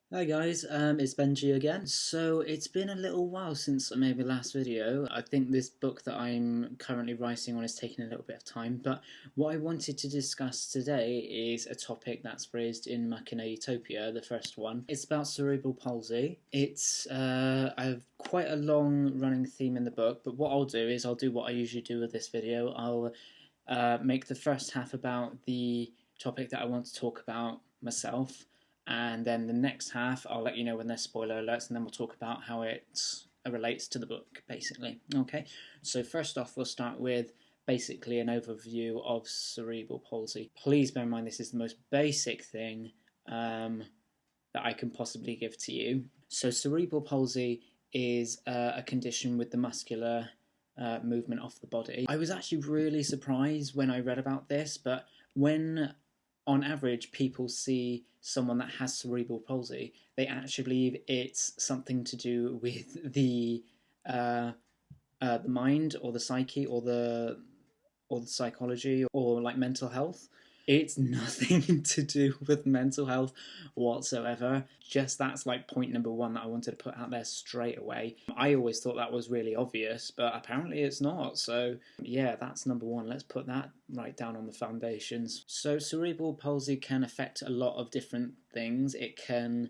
Hi guys, it's Benji again. So it's been a little while since I made my last video. I think this book that I'm currently writing on is taking a little bit of time, but what I wanted to discuss today is a topic that's raised in Machina Utopia, the first one. It's about cerebral palsy. It's quite a long running theme in the book, but what I'll do is I'll do what I usually do with this video. I'll make the first half about the topic that I want to talk about myself, and then the next half I'll let you know when there's spoiler alerts, and then we'll talk about how it relates to the book, basically. Okay, so first off, we'll start with basically an overview of cerebral palsy. Please bear in mind this is the most basic thing that I can possibly give to you. So cerebral palsy is a condition with the muscular movement off the body. I was actually really surprised when I read about this, but when on average people see someone that has cerebral palsy, they actually believe it's something to do with the mind or the psyche or the psychology or like mental health. It's nothing to do with mental health whatsoever. Just that's like point number one that I wanted to put out there straight away. I always thought that was really obvious, but apparently it's not. So yeah, that's number one. Let's put that right down on the foundations. So cerebral palsy can affect a lot of different things. It can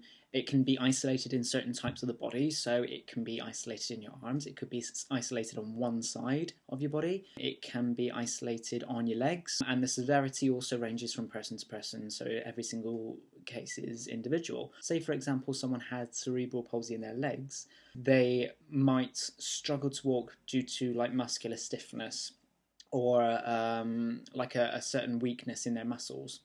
be isolated in certain types of the body, so it can be isolated in your arms, it could be isolated on one side of your body, it can be isolated on your legs, and the severity also ranges from person to person, so every single case is individual. Say, for example, someone had cerebral palsy in their legs, they might struggle to walk due to like muscular stiffness or like a certain weakness in their muscles.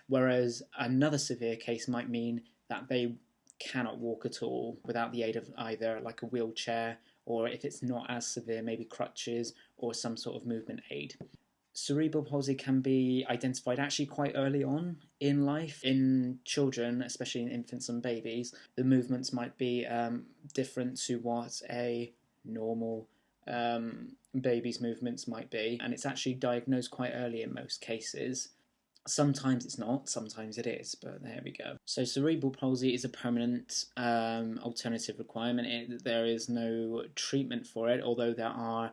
Whereas another severe case might mean that they cannot walk at all without the aid of either like a wheelchair, or if it's not as severe, maybe crutches or some sort of movement aid. Cerebral palsy can be identified actually quite early on in life. In children, especially in infants and babies, the movements might be different to what a normal baby's movements might be, and it's actually diagnosed quite early in most cases. Sometimes it's not, sometimes it is, but there we go. So cerebral palsy is a permanent alternative requirement. There is no treatment for it, although there are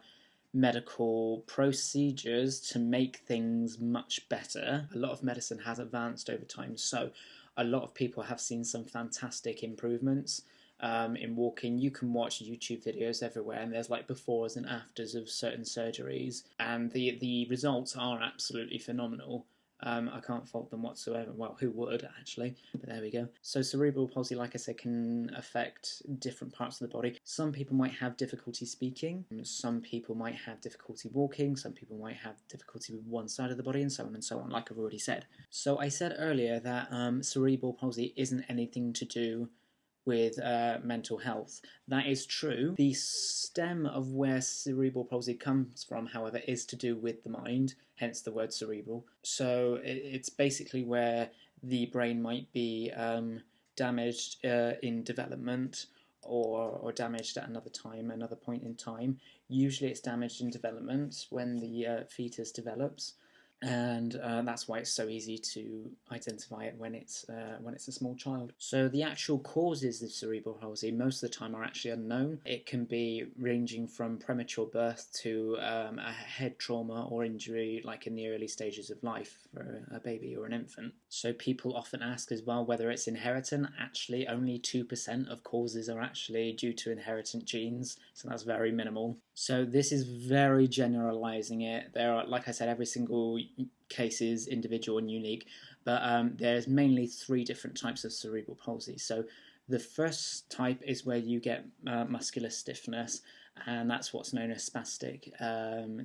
medical procedures to make things much better. A lot of medicine has advanced over time, so a lot of people have seen some fantastic improvements in walking. You can watch YouTube videos everywhere, and there's like befores and afters of certain surgeries, and the results are absolutely phenomenal. I can't fault them whatsoever. Well, who would, actually? But there we go. So cerebral palsy, like I said, can affect different parts of the body. Some people might have difficulty speaking. Some people might have difficulty walking. Some people might have difficulty with one side of the body, and so on, like I've already said. So I said earlier that cerebral palsy isn't anything to do with mental health. That is true. The stem of where cerebral palsy comes from, however, is to do with the mind, hence the word cerebral. So it's basically where the brain might be damaged in development, or damaged at another time, another point in time. Usually it's damaged in development when the fetus develops, and that's why it's so easy to identify it when it's a small child. So the actual causes of cerebral palsy most of the time are actually unknown. It can be ranging from premature birth to a head trauma or injury, like in the early stages of life for a baby or an infant. So people often ask as well whether it's inherited. Actually, only 2% of causes are actually due to inherited genes, so that's very minimal. So this is very generalizing it. There are, like I said, every single case is individual and unique, but there's mainly 3 different types of cerebral palsy. So the first type is where you get muscular stiffness, and that's what's known as spastic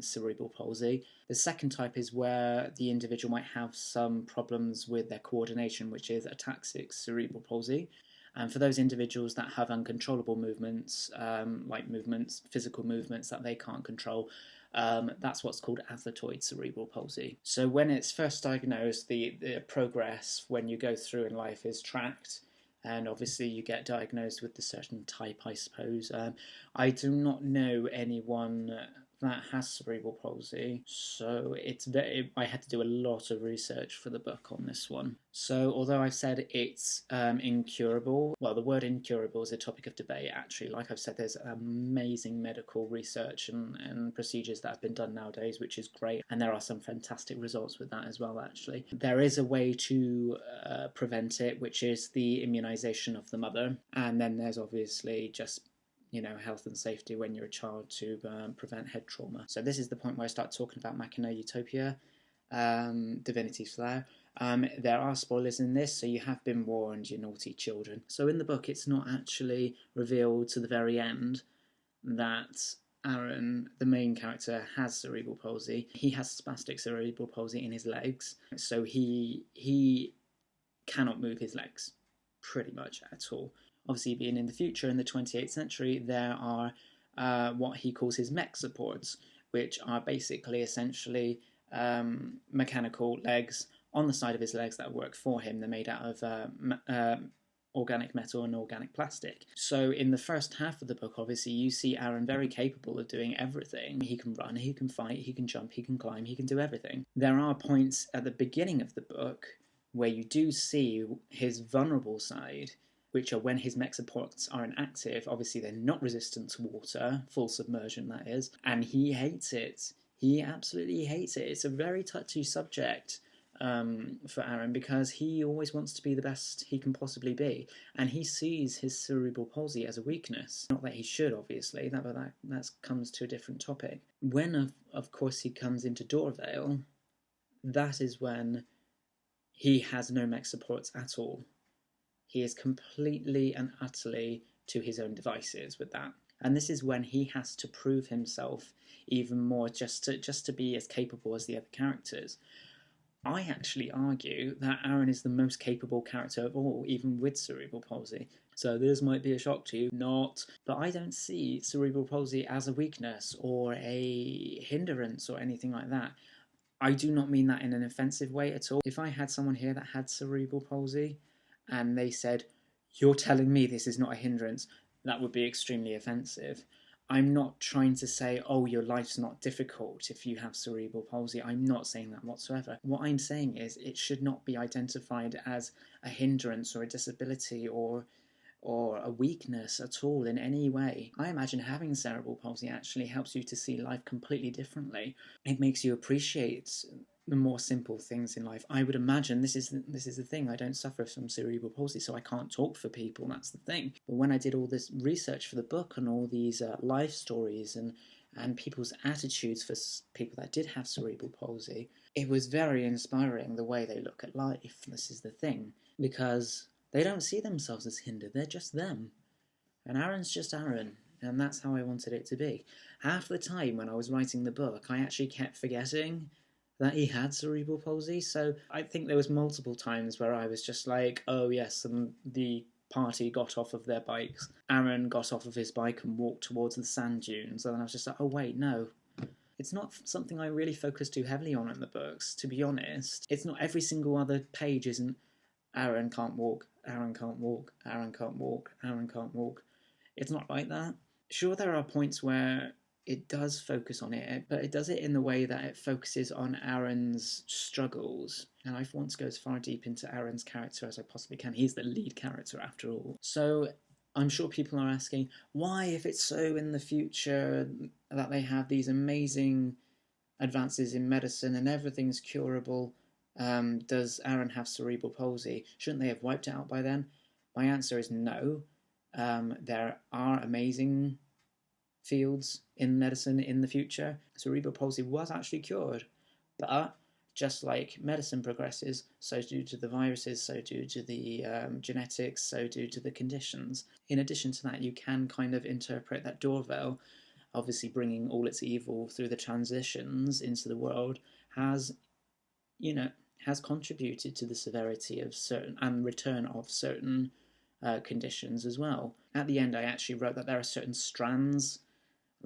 cerebral palsy. The second type is where the individual might have some problems with their coordination, which is ataxic cerebral palsy. And for those individuals that have uncontrollable movements, like physical movements that they can't control, that's what's called athertoid cerebral palsy. So when it's first diagnosed, the progress when you go through in life is tracked, and obviously you get diagnosed with the certain type, I suppose. I do not know anyone that has cerebral palsy, so I had to do a lot of research for the book on this one. So although I've said it's incurable, well, the word incurable is a topic of debate, actually. Like I've said, there's amazing medical research and procedures that have been done nowadays, which is great, and there are some fantastic results with that as well, actually. There is a way to prevent it, which is the immunisation of the mother, and then there's obviously just health and safety when you're a child to prevent head trauma. So this is the point where I start talking about Machina Utopia, Divinity's Flower. There are spoilers in this, so you have been warned, you naughty children. So in the book, it's not actually revealed to the very end that Aaron, the main character, has cerebral palsy. He has spastic cerebral palsy in his legs, so he cannot move his legs pretty much at all. Obviously, being in the future, in the 28th century, there are what he calls his mech supports, which are basically essentially mechanical legs on the side of his legs that work for him. They're made out of organic metal and organic plastic. So in the first half of the book, obviously, you see Aaron very capable of doing everything. He can run, he can fight, he can jump, he can climb, he can do everything. There are points at the beginning of the book where you do see his vulnerable side, which are when his mech supports are inactive. Obviously, they're not resistant to water, full submersion, that is, and he hates it. He absolutely hates it. It's a very touchy subject for Aaron, because he always wants to be the best he can possibly be, and he sees his cerebral palsy as a weakness. Not that he should, obviously, that comes to a different topic. When, of course, he comes into Dorvale, that is when he has no mech supports at all. He is completely and utterly to his own devices with that. And this is when he has to prove himself even more, just to be as capable as the other characters. I actually argue that Aaron is the most capable character of all, even with cerebral palsy. So this might be a shock to you, not, but I don't see cerebral palsy as a weakness or a hindrance or anything like that. I do not mean that in an offensive way at all. If I had someone here that had cerebral palsy and they said, "You're telling me this is not a hindrance," that would be extremely offensive. I'm not trying to say, oh, your life's not difficult if you have cerebral palsy. I'm not saying that whatsoever. What I'm saying is it should not be identified as a hindrance or a disability or a weakness at all in any way. I imagine having cerebral palsy actually helps you to see life completely differently. It makes you appreciate the more simple things in life. I would imagine this is the thing. I don't suffer from cerebral palsy, so I can't talk for people. That's the thing. But when I did all this research for the book and all these life stories and people's attitudes for people that did have cerebral palsy, it was very inspiring the way they look at life. This is the thing, because they don't see themselves as hindered. They're just them. And Aaron's just Aaron. And that's how I wanted it to be. Half the time when I was writing the book, I actually kept forgetting that he had cerebral palsy. So I think there was multiple times where I was just like, oh yes, and the party got off of their bikes. Aaron got off of his bike and walked towards the sand dunes. And then I was just like, oh wait, no. It's not something I really focus too heavily on in the books, to be honest. It's not every single other page isn't Aaron can't walk, Aaron can't walk, Aaron can't walk, Aaron can't walk. It's not like that. Sure, there are points where it does focus on it, but it does it in the way that it focuses on Aaron's struggles. And I want to go as far deep into Aaron's character as I possibly can. He's the lead character after all. So I'm sure people are asking, why, if it's so in the future that they have these amazing advances in medicine and everything's curable, does Aaron have cerebral palsy? Shouldn't they have wiped it out by then? My answer is no. There are amazing fields in medicine in the future. Cerebral palsy was actually cured, but just like medicine progresses, so due to the viruses, so due to the genetics, so due to the conditions. In addition to that, you can kind of interpret that Dorvale, obviously bringing all its evil through the transitions into the world, has contributed to the severity of certain and return of certain conditions as well. At the end, I actually wrote that there are certain strands,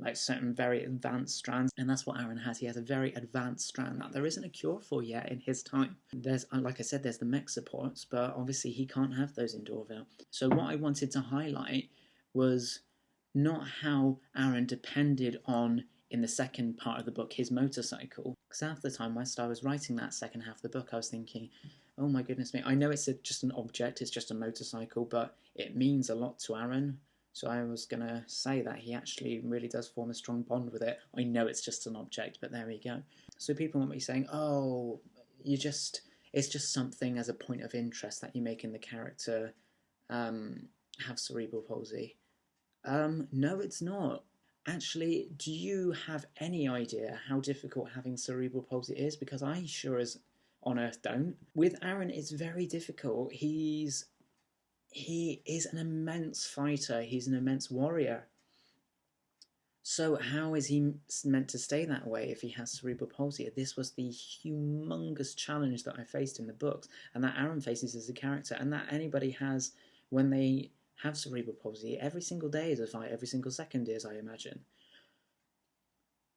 like certain very advanced strands, and that's what Aaron has. He has a very advanced strand that there isn't a cure for yet in his time. There's, like I said, there's the mech supports, but obviously he can't have those in Dorvale. So what I wanted to highlight was not how Aaron depended on in the second part of the book, his motorcycle. Because half the time, whilst I was writing that second half of the book, I was thinking, oh my goodness me, I know it's just an object, it's just a motorcycle, but it means a lot to Aaron. So I was going to say that he actually really does form a strong bond with it. I know it's just an object, but there we go. So people might be saying, oh, it's just something as a point of interest that you make in the character have cerebral palsy. No, it's not. Actually, do you have any idea how difficult having cerebral palsy is? Because I sure as on earth don't. With Aaron, it's very difficult. He is an immense fighter. He's an immense warrior. So how is he meant to stay that way if he has cerebral palsy? This was the humongous challenge that I faced in the books, and that Aaron faces as a character, and that anybody has when they have cerebral palsy. Every single day is a fight, every single second is, I imagine.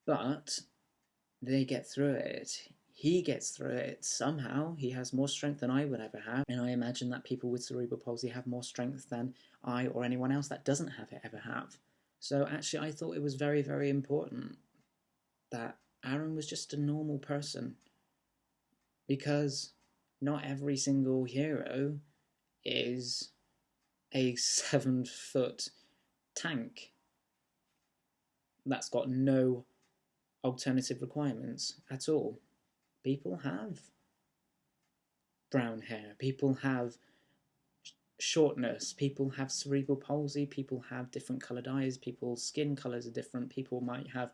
But they get through it. He gets through it somehow. He has more strength than I would ever have, and I imagine that people with cerebral palsy have more strength than I or anyone else that doesn't have it ever have. So actually, I thought it was very, very important that Aaron was just a normal person, because not every single hero is a 7-foot tank that's got no alternative requirements at all. People have brown hair, people have shortness, people have cerebral palsy, people have different coloured eyes, people's skin colours are different, people might have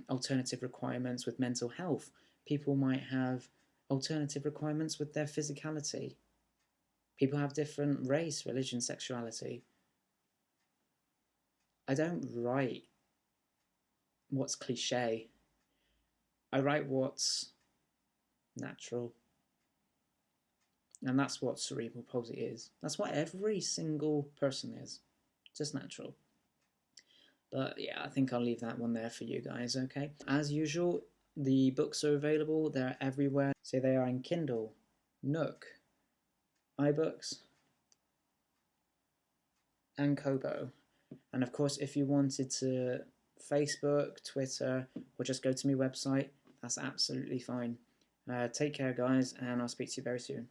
alternative requirements with mental health, people might have alternative requirements with their physicality. People have different race, religion, sexuality. I don't write what's cliche. I write what's natural. And that's what cerebral palsy is. That's what every single person is. Just natural. But yeah, I think I'll leave that one there for you guys, okay? As usual, the books are available. They're everywhere. So they are in Kindle, Nook, IBooks, and Kobo. And of course, if you wanted to Facebook, Twitter, or just go to my website, that's absolutely fine. Take care, guys, and I'll speak to you very soon.